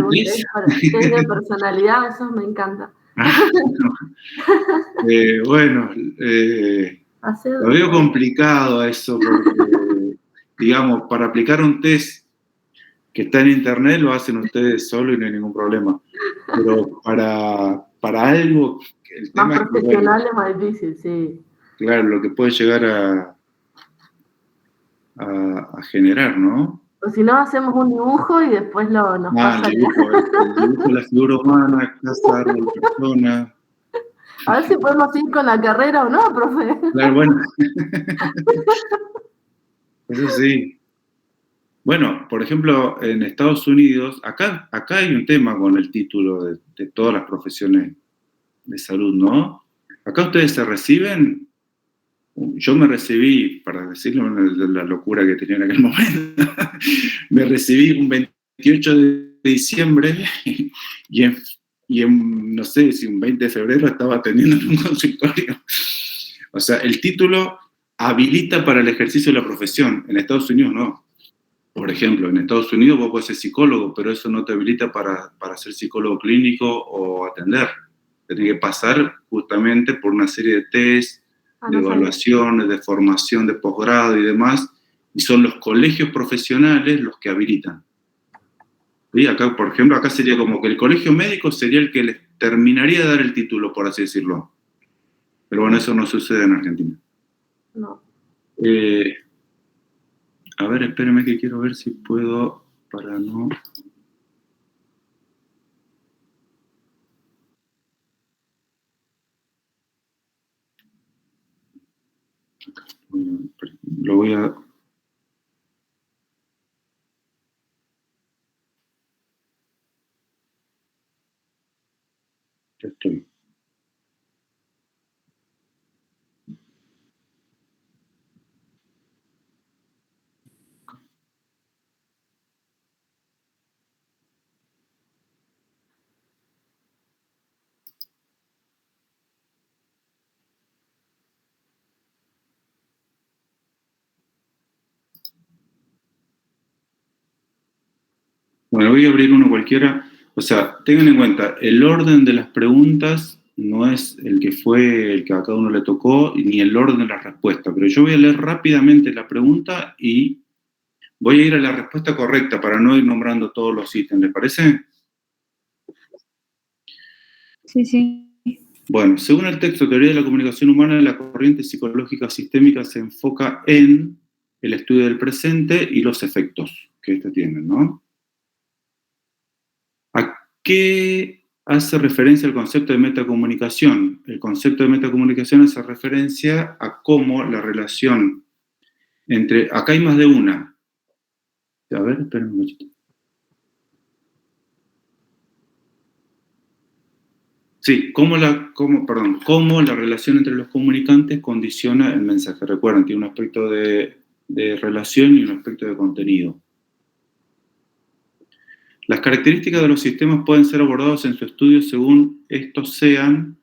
un test? test de personalidad, eso me encanta. Bueno, lo veo complicado a eso porque, digamos, para aplicar un test que está en internet lo hacen ustedes solo y no hay ningún problema. Pero para algo, el tema más es que, profesional bueno, es más difícil, sí. claro, lo que puede llegar a generar, ¿no? O si no, hacemos un dibujo y después nos pasa El dibujo de la figura humana, casa, árbol, persona. A ver si podemos ir con la carrera o no, profe. Claro, bueno. Eso sí. Bueno, por ejemplo, en Estados Unidos, acá hay un tema con el título de todas las profesiones de salud, ¿no? Acá ustedes se reciben, yo me recibí, para decirlo de la locura que tenía en aquel momento, me recibí un 28 de diciembre y en, no sé, si un 20 de febrero estaba atendiendo en un consultorio. O sea, el título habilita para el ejercicio de la profesión. En Estados Unidos no. Por ejemplo, en Estados Unidos vos podés ser psicólogo, pero eso no te habilita para ser psicólogo clínico o atender. Tenés que pasar justamente por una serie de test, de evaluaciones, de formación, de posgrado y demás, y son los colegios profesionales los que habilitan. ¿Sí? Acá, por ejemplo, acá sería como que el colegio médico sería el que les terminaría de dar el título, por así decirlo. Pero bueno, eso no sucede en Argentina. No. A ver, espérenme que quiero ver si puedo, para no... Lo voy a... Ya estoy. Bueno, voy a abrir uno cualquiera. O sea, tengan en cuenta, el orden de las preguntas no es el que fue, el que a cada uno le tocó, ni el orden de la respuesta. Pero yo voy a leer rápidamente la pregunta y voy a ir a la respuesta correcta para no ir nombrando todos los ítems. ¿Les parece? Sí, sí. Bueno, según el texto Teoría de la Comunicación Humana, la corriente psicológica sistémica se enfoca en el estudio del presente y los efectos que éste tiene, ¿no? ¿A qué hace referencia el concepto de metacomunicación? El concepto de metacomunicación hace referencia a cómo la relación entre... Acá hay más de una. A ver, esperen un momentito. Sí, cómo la relación entre los comunicantes condiciona el mensaje. Recuerden, tiene un aspecto de relación y un aspecto de contenido. Las características de los sistemas pueden ser abordados en su estudio según estos sean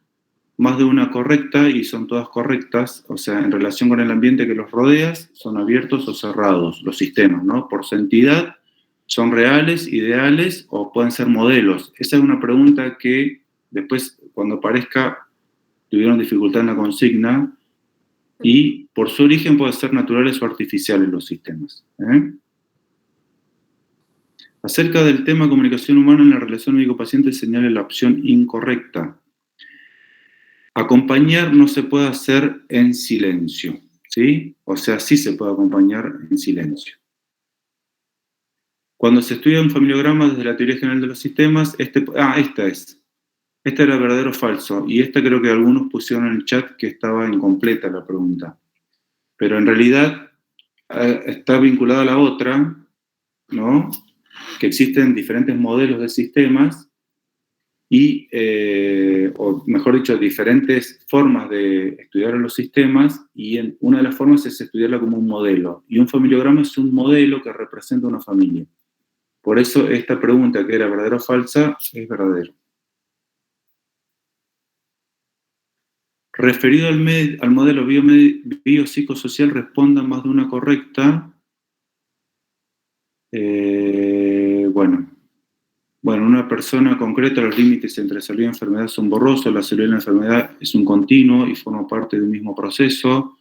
más de una correcta, y son todas correctas, o sea, en relación con el ambiente que los rodea, son abiertos o cerrados, los sistemas, ¿no? Por su entidad, son reales, ideales, o pueden ser modelos. Esa es una pregunta que después, cuando aparezca, tuvieron dificultad en la consigna, y por su origen pueden ser naturales o artificiales los sistemas. Acerca del tema comunicación humana en la relación médico-paciente, señale la opción incorrecta. Acompañar no se puede hacer en silencio, ¿sí? O sea, sí se puede acompañar en silencio. Cuando se estudia un familiograma desde la teoría general de los sistemas, esta era verdadero o falso, y esta creo que algunos pusieron en el chat que estaba incompleta la pregunta. Pero en realidad está vinculada a la otra, ¿no? Que existen diferentes modelos de sistemas y, o mejor dicho, diferentes formas de estudiar los sistemas, y una de las formas es estudiarla como un modelo. Y un familiograma es un modelo que representa una familia. Por eso esta pregunta, que era verdadera o falsa, es verdadera. Referido al modelo biopsicosocial, responda más de una correcta. Bueno. Bueno, una persona concreta, los límites entre salud y enfermedad son borrosos, la salud y la enfermedad es un continuo y forma parte de un mismo proceso.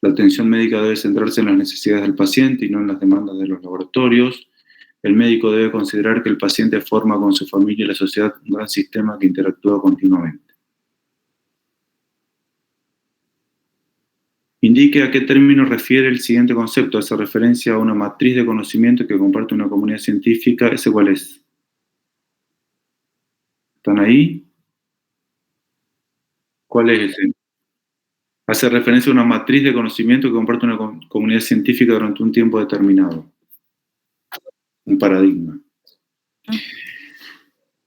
La atención médica debe centrarse en las necesidades del paciente y no en las demandas de los laboratorios. El médico debe considerar que el paciente forma con su familia y la sociedad un gran sistema que interactúa continuamente. Indique a qué término refiere el siguiente concepto. Hace referencia a una matriz de conocimiento que comparte una comunidad científica. ¿Ese cuál es? ¿Están ahí? ¿Cuál es ese? Hace referencia a una matriz de conocimiento que comparte una comunidad científica durante un tiempo determinado. Un paradigma.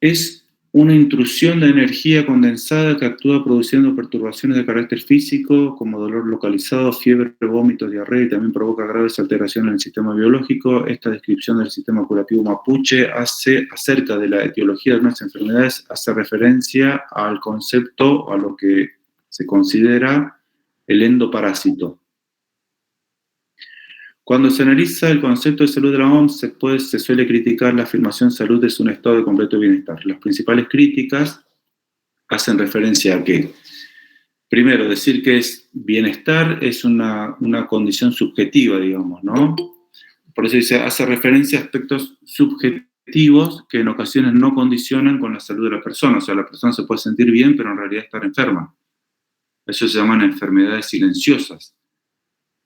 Es una intrusión de energía condensada que actúa produciendo perturbaciones de carácter físico, como dolor localizado, fiebre, vómitos, diarrea, y también provoca graves alteraciones en el sistema biológico. Esta descripción del sistema curativo mapuche acerca de la etiología de unas enfermedades hace referencia al concepto, a lo que se considera el endoparásito. Cuando se analiza el concepto de salud de la OMS, se suele criticar la afirmación salud es un estado de completo bienestar. Las principales críticas hacen referencia a que, primero, decir que es bienestar es una condición subjetiva, digamos, ¿no? Por eso dice, hace referencia a aspectos subjetivos que en ocasiones no condicionan con la salud de la persona. O sea, la persona se puede sentir bien, pero en realidad estar enferma. Eso se llaman enfermedades silenciosas.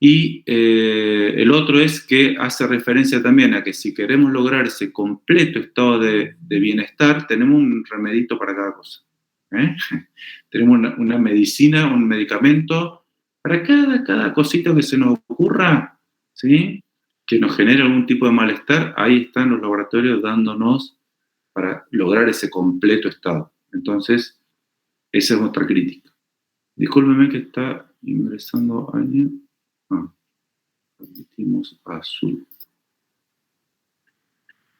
Y el otro es que hace referencia también a que si queremos lograr ese completo estado de bienestar, tenemos un remedito para cada cosa. Tenemos una medicina, un medicamento para cada cosita que se nos ocurra, ¿sí? Que nos genere algún tipo de malestar. Ahí están los laboratorios dándonos para lograr ese completo estado. Entonces, esa es nuestra crítica. Discúlpeme que está ingresando alguien. Repetimos azul.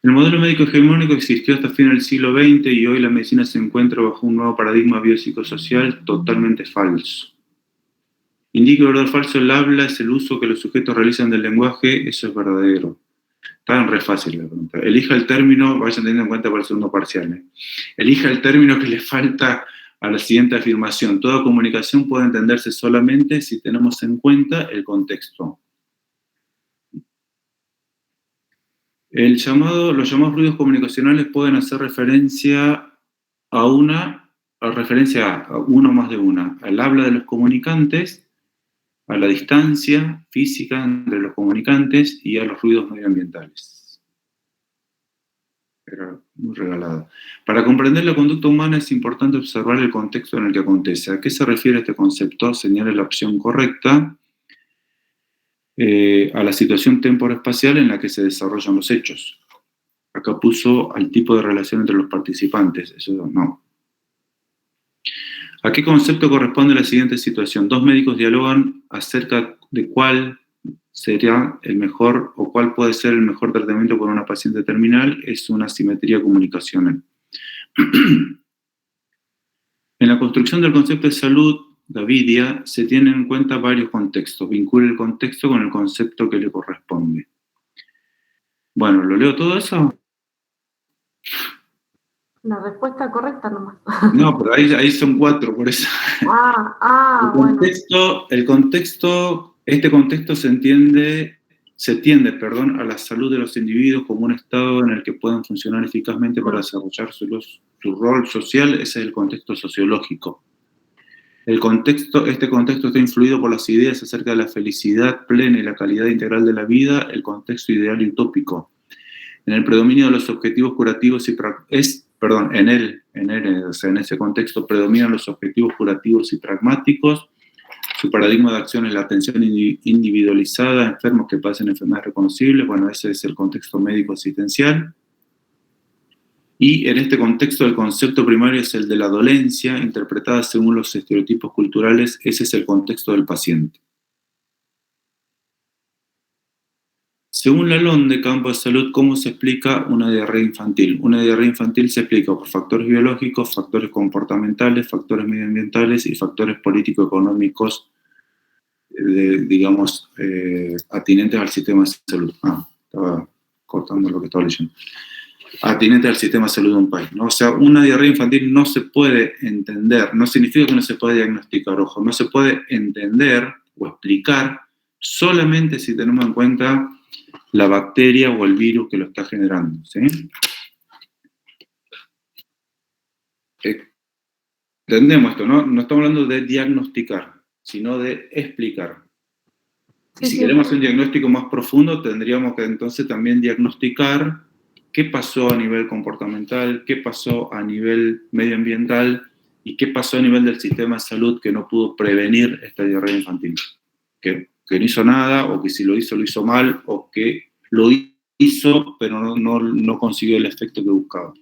El modelo médico hegemónico existió hasta fin del siglo XX y hoy la medicina se encuentra bajo un nuevo paradigma biopsicosocial totalmente falso. Indica verdad o falso, el habla es el uso que los sujetos realizan del lenguaje, eso es verdadero. Está re fácil la pregunta. Elija el término, vayan teniendo en cuenta para el segundo parcial. Elija el término que le falta a la siguiente afirmación. Toda comunicación puede entenderse solamente si tenemos en cuenta el contexto. Los llamados ruidos comunicacionales pueden hacer referencia a uno o más de una, al habla de los comunicantes, a la distancia física entre los comunicantes y a los ruidos medioambientales. Era muy regalada. Para comprender la conducta humana es importante observar el contexto en el que acontece. ¿A qué se refiere este concepto? Señale la opción correcta. A la situación temporoespacial en la que se desarrollan los hechos. Acá puso al tipo de relación entre los participantes, eso no. ¿A qué concepto corresponde la siguiente situación? Dos médicos dialogan acerca de cuál sería el mejor o cuál puede ser el mejor tratamiento para una paciente terminal. Es una asimetría comunicacional. En la construcción del concepto de salud, Davidia, se tienen en cuenta varios contextos. Vincula el contexto con el concepto que le corresponde. Bueno, ¿lo leo todo eso? La respuesta correcta nomás. No, pero ahí son 4, por eso. El contexto, este contexto se tiende, a la salud de los individuos como un estado en el que pueden funcionar eficazmente para desarrollar su rol social. Ese es el contexto sociológico. Este contexto está influido por las ideas acerca de la felicidad plena y la calidad integral de la vida, el contexto ideal y utópico. En el predominio de los objetivos curativos en ese contexto predominan los objetivos curativos y pragmáticos. Su paradigma de acción es la atención individualizada a enfermos que padecen enfermedades reconocibles. Bueno, ese es el contexto médico asistencial. Y en este contexto el concepto primario es el de la dolencia, interpretada según los estereotipos culturales. Ese es el contexto del paciente. Según Lalonde, de Campo de Salud, ¿cómo se explica una diarrea infantil? Una diarrea infantil se explica por factores biológicos, factores comportamentales, factores medioambientales y factores político-económicos, atinentes al sistema de salud. Estaba cortando lo que estaba leyendo. atinente al sistema de salud de un país, ¿no? O sea, una diarrea infantil no se puede entender, no significa que no se puede diagnosticar, ojo, no se puede entender o explicar solamente si tenemos en cuenta la bacteria o el virus que lo está generando, ¿sí? Entendemos esto, ¿no? No estamos hablando de diagnosticar, sino de explicar. Y si queremos hacer un diagnóstico más profundo, tendríamos que entonces también diagnosticar qué pasó a nivel comportamental, qué pasó a nivel medioambiental y qué pasó a nivel del sistema de salud que no pudo prevenir esta diarrea infantil. Que no hizo nada, o que si lo hizo mal, o que lo hizo pero no consiguió el efecto que buscaba.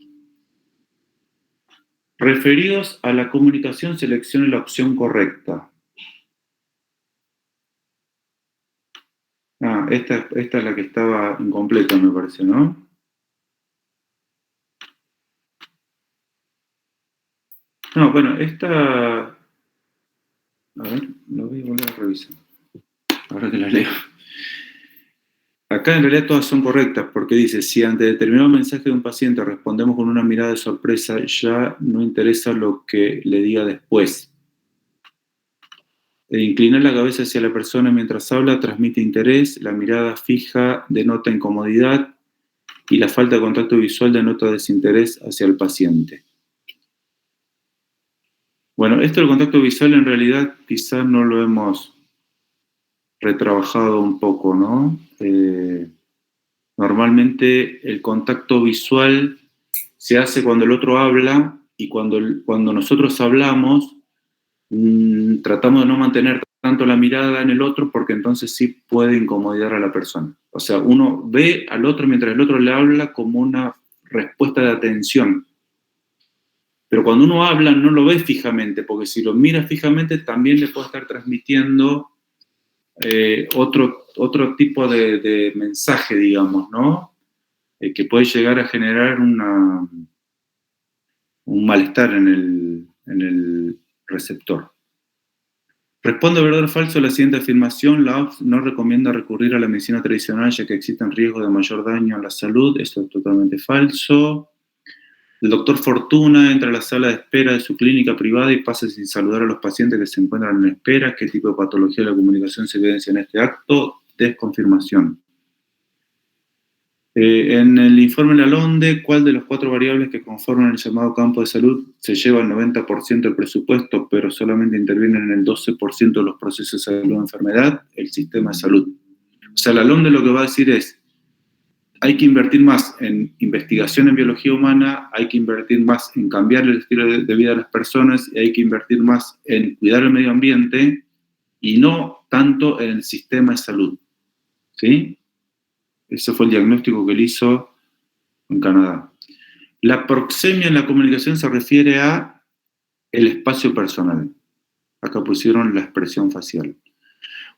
Referidos a la comunicación, seleccione la opción correcta. Esta es la que estaba incompleta, me parece, ¿no? No, bueno, esta... A ver, lo voy a volver a revisar. Ahora que la leo. Acá en realidad todas son correctas, porque dice, si ante determinado mensaje de un paciente respondemos con una mirada de sorpresa, ya no interesa lo que le diga después. Inclinar la cabeza hacia la persona mientras habla transmite interés, la mirada fija denota incomodidad y la falta de contacto visual denota desinterés hacia el paciente. Bueno, esto del contacto visual en realidad quizás no lo hemos retrabajado un poco, ¿no? Normalmente el contacto visual se hace cuando el otro habla y cuando nosotros hablamos tratamos de no mantener tanto la mirada en el otro porque entonces sí puede incomodar a la persona. O sea, uno ve al otro mientras el otro le habla como una respuesta de atención. Pero cuando uno habla no lo ve fijamente, porque si lo mira fijamente también le puede estar transmitiendo otro tipo de mensaje, digamos, ¿no? Que puede llegar a generar un malestar en el receptor. Responde verdad o falso a la siguiente afirmación. La OMS no recomienda recurrir a la medicina tradicional ya que existen riesgos de mayor daño a la salud. Esto es totalmente falso. El doctor Fortuna entra a la sala de espera de su clínica privada y pasa sin saludar a los pacientes que se encuentran en espera. ¿Qué tipo de patología de la comunicación se evidencia en este acto? Desconfirmación. En el informe de la LONDE, ¿cuál de los 4 variables que conforman el llamado campo de salud se lleva el 90% del presupuesto, pero solamente intervienen en el 12% de los procesos de salud o enfermedad? El sistema de salud. O sea, la LONDE lo que va a decir es, hay que invertir más en investigación en biología humana, hay que invertir más en cambiar el estilo de vida de las personas, y hay que invertir más en cuidar el medio ambiente, y no tanto en el sistema de salud. ¿Sí? Ese fue el diagnóstico que él hizo en Canadá. La proxemia en la comunicación se refiere a el espacio personal. Acá pusieron la expresión facial.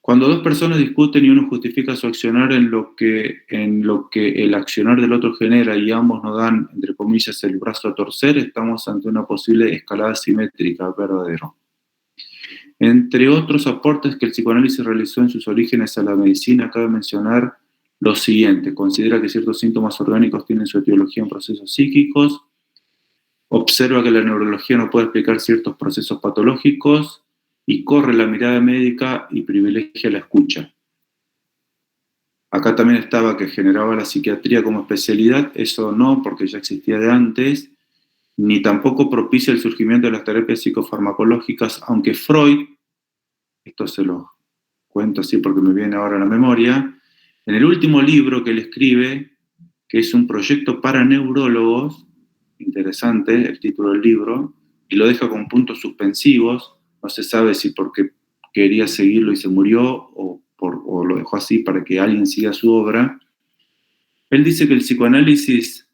Cuando 2 personas discuten y uno justifica su accionar en lo que el accionar del otro genera y ambos nos dan, entre comillas, el brazo a torcer, estamos ante una posible escalada simétrica, verdadero. Entre otros aportes que el psicoanálisis realizó en sus orígenes a la medicina, cabe mencionar lo siguiente: considera que ciertos síntomas orgánicos tienen su etiología en procesos psíquicos, observa que la neurología no puede explicar ciertos procesos patológicos y corre la mirada médica y privilegia la escucha. Acá también estaba que generaba la psiquiatría como especialidad, eso no, porque ya existía de antes, ni tampoco propicia el surgimiento de las terapias psicofarmacológicas, aunque Freud, esto se lo cuento así porque me viene ahora a la memoria, en el último libro que él escribe, que es un proyecto para neurólogos, interesante el título del libro, y lo deja con puntos suspensivos, no se sabe si porque quería seguirlo y se murió, o lo dejó así para que alguien siga su obra. Él dice que el psicoanálisis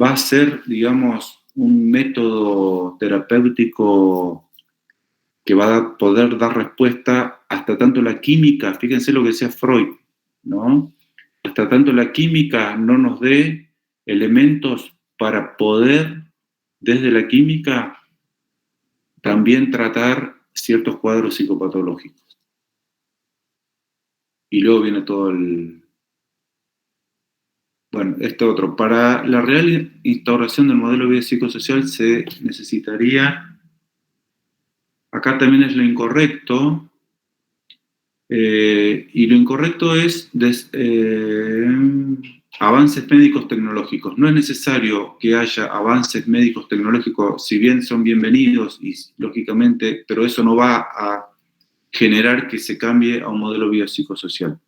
va a ser, digamos, un método terapéutico que va a poder dar respuesta hasta tanto la química, fíjense lo que decía Freud, ¿no? Hasta tanto la química no nos dé elementos para poder, desde la química, también tratar ciertos cuadros psicopatológicos. Y luego viene todo Bueno, este otro. Para la real instauración del modelo de vida psicosocial se necesitaría, acá también es lo incorrecto, y lo incorrecto es avances médicos tecnológicos. No es necesario que haya avances médicos tecnológicos, si bien son bienvenidos, y lógicamente, pero eso no va a generar que se cambie a un modelo biopsicosocial.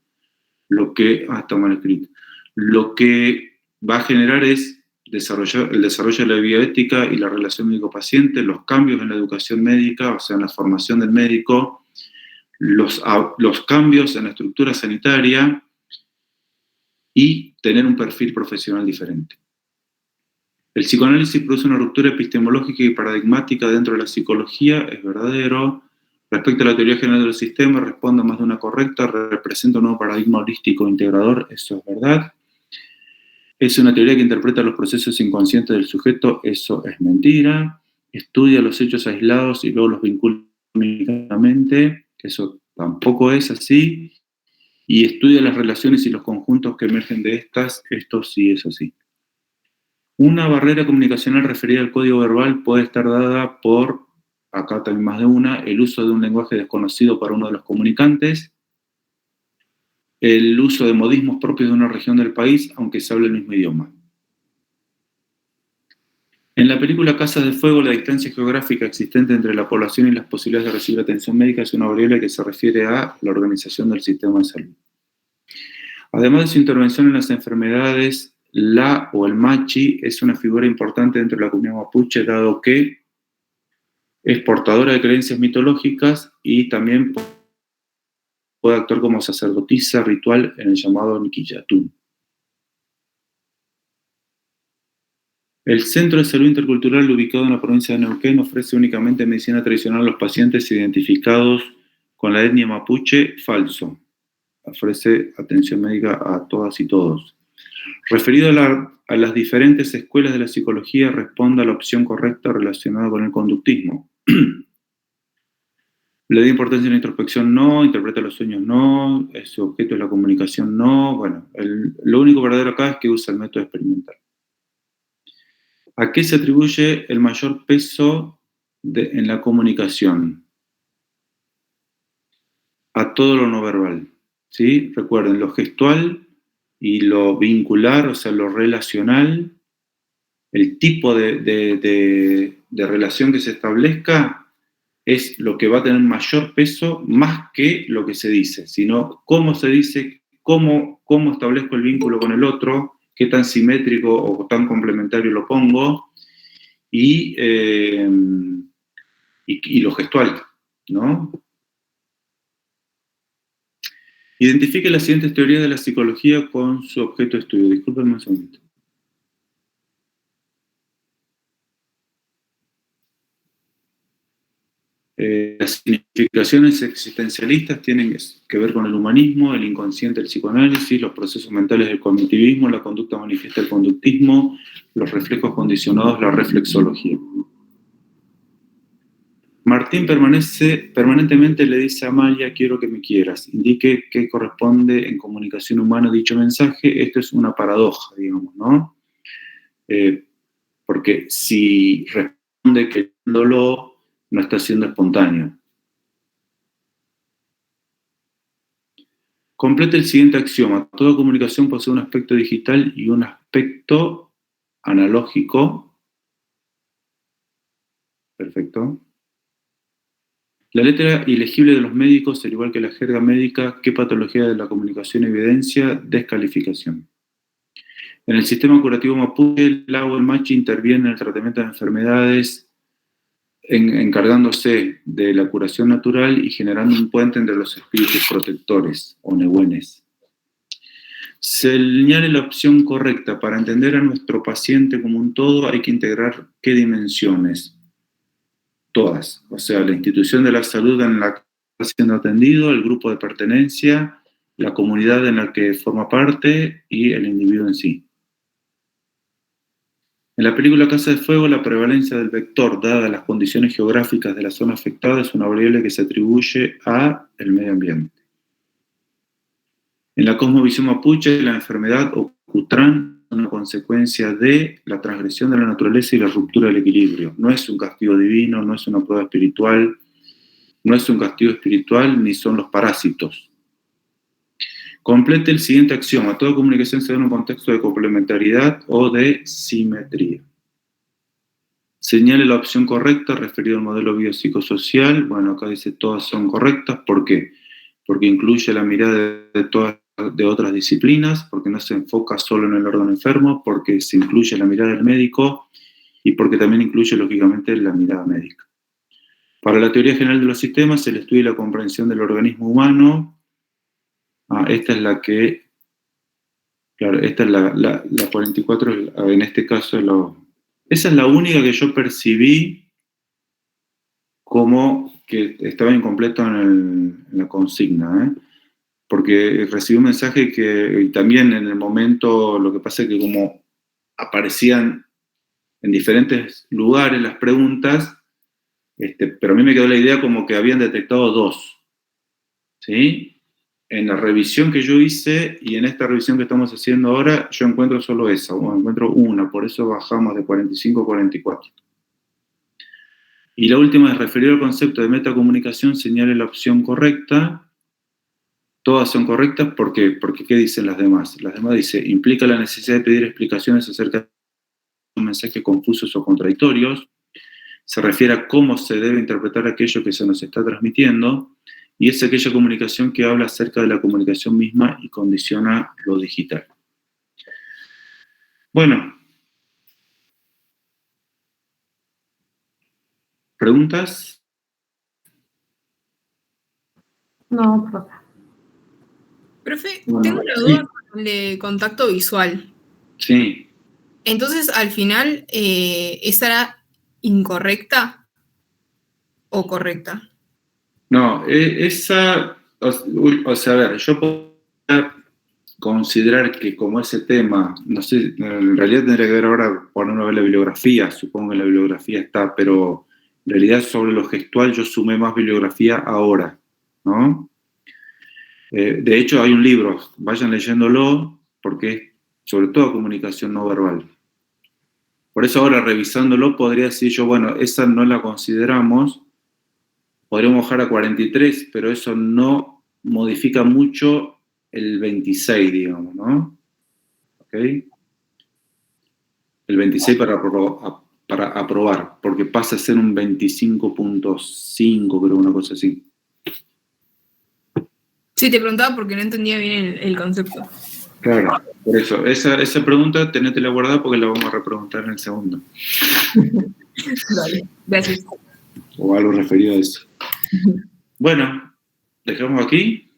Está mal escrito. Lo que va a generar es el desarrollo de la bioética y la relación médico-paciente, los cambios en la educación médica, o sea, en la formación del médico, los cambios en la estructura sanitaria y tener un perfil profesional diferente. El psicoanálisis produce una ruptura epistemológica y paradigmática dentro de la psicología, es verdadero. Respecto a la teoría general del sistema, responde a más de una correcta, representa un nuevo paradigma holístico integrador, eso es verdad. Es una teoría que interpreta los procesos inconscientes del sujeto, eso es mentira. Estudia los hechos aislados y luego los vincula únicamente, eso tampoco es así. Y estudia las relaciones y los conjuntos que emergen de estas, esto sí es así. Una barrera comunicacional referida al código verbal puede estar dada por, acá también más de una, el uso de un lenguaje desconocido para uno de los comunicantes, el uso de modismos propios de una región del país, aunque se hable el mismo idioma. En la película Casas de Fuego, la distancia geográfica existente entre la población y las posibilidades de recibir atención médica es una variable que se refiere a la organización del sistema de salud. Además de su intervención en las enfermedades, la o el machi es una figura importante dentro de la comunidad mapuche, dado que es portadora de creencias mitológicas y también puede actuar como sacerdotisa ritual en el llamado Niquillatún. El Centro de Salud Intercultural, ubicado en la provincia de Neuquén, ofrece únicamente medicina tradicional a los pacientes identificados con la etnia mapuche. Falso. Ofrece atención médica a todas y todos. Referido a las diferentes escuelas de la psicología, responde a la opción correcta relacionada con el conductismo. Le da importancia a la introspección, no. Interpreta los sueños, no. Su objeto es la comunicación, no. Bueno, lo único verdadero acá es que usa el método experimental. ¿A qué se atribuye el mayor peso en la comunicación? A todo lo no verbal, ¿sí? Recuerden, lo gestual y lo vincular, o sea, lo relacional, el tipo de relación que se establezca es lo que va a tener mayor peso más que lo que se dice, sino cómo se dice, cómo establezco el vínculo con el otro, qué tan simétrico o tan complementario lo pongo, y lo gestual, ¿no? Identifique las siguientes teorías de la psicología con su objeto de estudio. Discúlpenme un segundo. Las significaciones existencialistas tienen que ver con el humanismo, el inconsciente del psicoanálisis, los procesos mentales del cognitivismo, la conducta manifiesta del conductismo, los reflejos condicionados, la reflexología. Martín permanentemente le dice a Amalia, quiero que me quieras. Indique qué corresponde en comunicación humana dicho mensaje. Esto es una paradoja, digamos, ¿no? Porque si responde queriéndolo, no está siendo espontáneo. Complete el siguiente axioma. Toda comunicación posee un aspecto digital y un aspecto analógico. Perfecto. La letra ilegible de los médicos, al igual que la jerga médica, ¿qué patología de la comunicación evidencia? Descalificación. En el sistema curativo mapuche, el Lago del Machi interviene en el tratamiento de enfermedades, encargándose de la curación natural y generando un puente entre los espíritus protectores, o nehuenes. Señale la opción correcta. Para entender a nuestro paciente como un todo, hay que integrar ¿qué dimensiones? Todas. O sea, la institución de la salud en la que está siendo atendido, el grupo de pertenencia, la comunidad en la que forma parte y el individuo en sí. En la película Casa de Fuego, la prevalencia del vector, dada las condiciones geográficas de la zona afectada, es una variable que se atribuye al medio ambiente. En la cosmovisión mapuche, la enfermedad o Cutrán una consecuencia de la transgresión de la naturaleza y la ruptura del equilibrio. No es un castigo divino, no es una prueba espiritual, no es un castigo espiritual, ni son los parásitos. Complete el siguiente axioma. Toda comunicación se da en un contexto de complementariedad o de simetría. Señale la opción correcta referido al modelo biopsicosocial. Bueno, acá dice todas son correctas. ¿Por qué? Porque incluye la mirada de otras disciplinas, porque no se enfoca solo en el órgano enfermo, porque se incluye la mirada del médico y porque también incluye, lógicamente, la mirada médica. Para la teoría general de los sistemas, el estudio y la comprensión del organismo humano. Esta es la que, claro, esta es la 44, en este caso, esa es la única que yo percibí como que estaba incompleto en la consigna, porque recibí un mensaje y también en el momento, lo que pasa es que como aparecían en diferentes lugares las preguntas, pero a mí me quedó la idea como que habían detectado 2, ¿sí? En la revisión que yo hice y en esta revisión que estamos haciendo ahora, yo encuentro solo esa, o encuentro una, por eso bajamos de 45 a 44. Y la última es referido al concepto de metacomunicación, señale la opción correcta. Todas son correctas, ¿por qué? Porque ¿qué dicen las demás? Las demás dicen, implica la necesidad de pedir explicaciones acerca de mensajes confusos o contradictorios, se refiere a cómo se debe interpretar aquello que se nos está transmitiendo, y es aquella comunicación que habla acerca de la comunicación misma y condiciona lo digital. Bueno. ¿Preguntas? No, profe. Profe, Bueno, tengo una duda con el de contacto visual. Sí. Entonces, al final, ¿esa era incorrecta o correcta? No, esa, o sea, a ver, yo puedo considerar que como ese tema, no sé, en realidad tendría que ver ahora, poner a ver la bibliografía, supongo que la bibliografía está, pero en realidad sobre lo gestual yo sumé más bibliografía ahora, ¿no? De hecho hay un libro, vayan leyéndolo, porque es sobre todo comunicación no verbal. Por eso ahora revisándolo podría decir yo, bueno, esa no la consideramos, podríamos bajar a 43, pero eso no modifica mucho el 26, digamos, ¿no? ¿Ok? El 26 para aprobar, porque pasa a ser un 25.5, creo, una cosa así. Sí, te preguntaba porque no entendía bien el concepto. Claro, por eso. Esa pregunta tenétela guardada porque la vamos a repreguntar en el segundo. Vale, gracias. O algo referido a eso. Bueno, dejamos aquí.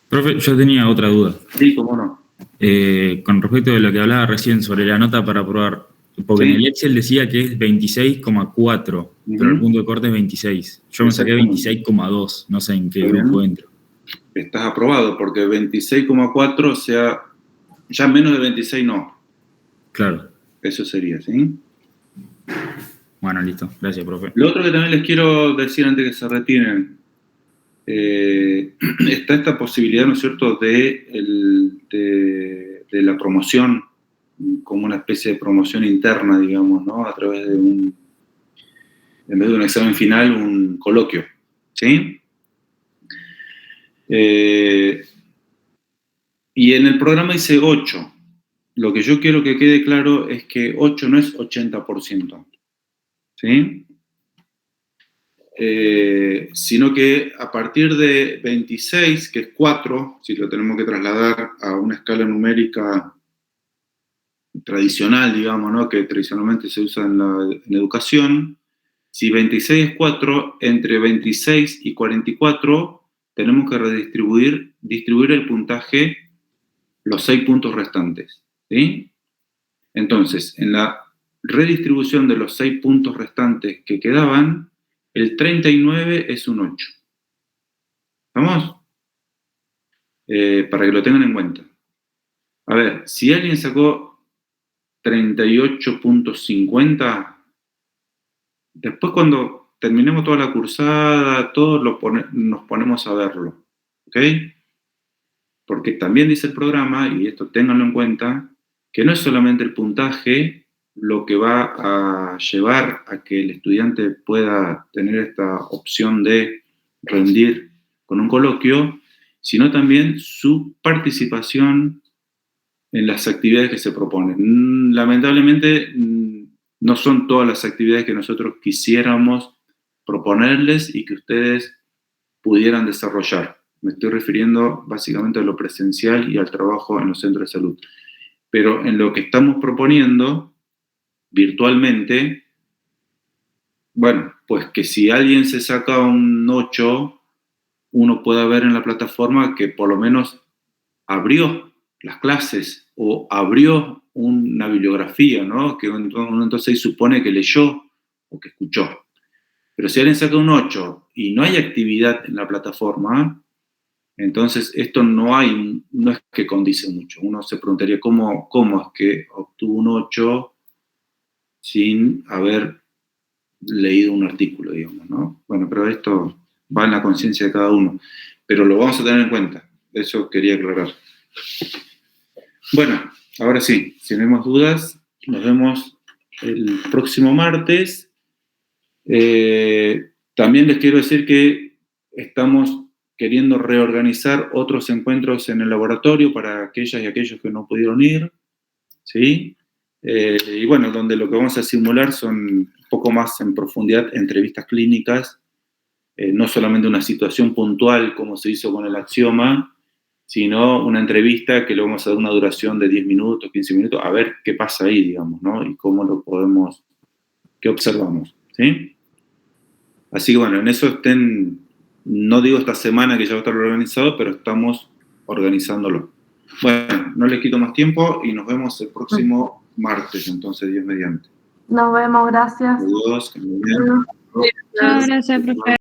Profe, yo tenía otra duda. Sí, cómo no. Con respecto a lo que hablaba recién sobre la nota para aprobar, porque Sí. en el Excel decía que es 26,4, pero el punto de corte es 26. Yo me saqué 26,2, no sé en qué grupo entro. Estás aprobado, porque 26,4, o sea, ya menos de 26 no. Claro. Eso sería, ¿sí? Bueno, listo. Gracias, profe. Lo otro que también les quiero decir antes que se retiren, está esta posibilidad, ¿no es cierto?, de la promoción, como una especie de promoción interna, digamos, ¿no?, a través de en vez de un examen final, un coloquio, ¿sí? Y en el programa dice 8. Lo que yo quiero que quede claro es que 8 no es 80%, ¿sí? Sino que a partir de 26, que es 4, si lo tenemos que trasladar a una escala numérica tradicional, digamos, ¿no?, que tradicionalmente se usa en la educación, si 26 es 4, entre 26 y 44 tenemos que distribuir el puntaje, los 6 puntos restantes, ¿sí? Entonces, en la redistribución de los 6 puntos restantes que quedaban, el 39 es un 8. ¿Vamos? Para que lo tengan en cuenta. A ver, si alguien sacó 38.50, después cuando terminemos toda la cursada, todos nos ponemos a verlo. ¿Ok? Porque también dice el programa, y esto ténganlo en cuenta, que no es solamente el puntaje lo que va a llevar a que el estudiante pueda tener esta opción de rendir con un coloquio, sino también su participación en las actividades que se proponen. Lamentablemente, no son todas las actividades que nosotros quisiéramos proponerles y que ustedes pudieran desarrollar. Me estoy refiriendo básicamente a lo presencial y al trabajo en los centros de salud. Pero en lo que estamos proponiendo virtualmente, bueno, pues que si alguien se saca un 8, uno pueda ver en la plataforma que por lo menos abrió las clases o abrió una bibliografía, ¿no? Que uno entonces supone que leyó o que escuchó. Pero si alguien saca un 8 y no hay actividad en la plataforma, entonces esto no es que condice mucho. Uno se preguntaría cómo es que obtuvo un 8 sin haber leído un artículo, digamos, ¿no? Bueno, pero esto va en la conciencia de cada uno. Pero lo vamos a tener en cuenta. Eso quería aclarar. Bueno, ahora sí, si no hay más dudas, nos vemos el próximo martes. También les quiero decir que estamos queriendo reorganizar otros encuentros en el laboratorio para aquellas y aquellos que no pudieron ir, ¿sí? Y bueno, donde lo que vamos a simular son un poco más en profundidad entrevistas clínicas, no solamente una situación puntual como se hizo con el axioma, sino una entrevista que le vamos a dar una duración de 10 minutos, 15 minutos, a ver qué pasa ahí, digamos, ¿no? Y cómo lo podemos, qué observamos, ¿sí? Así que bueno, en eso estén, no digo esta semana que ya va a estar organizado, pero estamos organizándolo. Bueno, no les quito más tiempo y nos vemos el próximo martes, entonces, Dios mediante. Nos vemos, gracias. Saludos, que muy bien. Gracias, profe.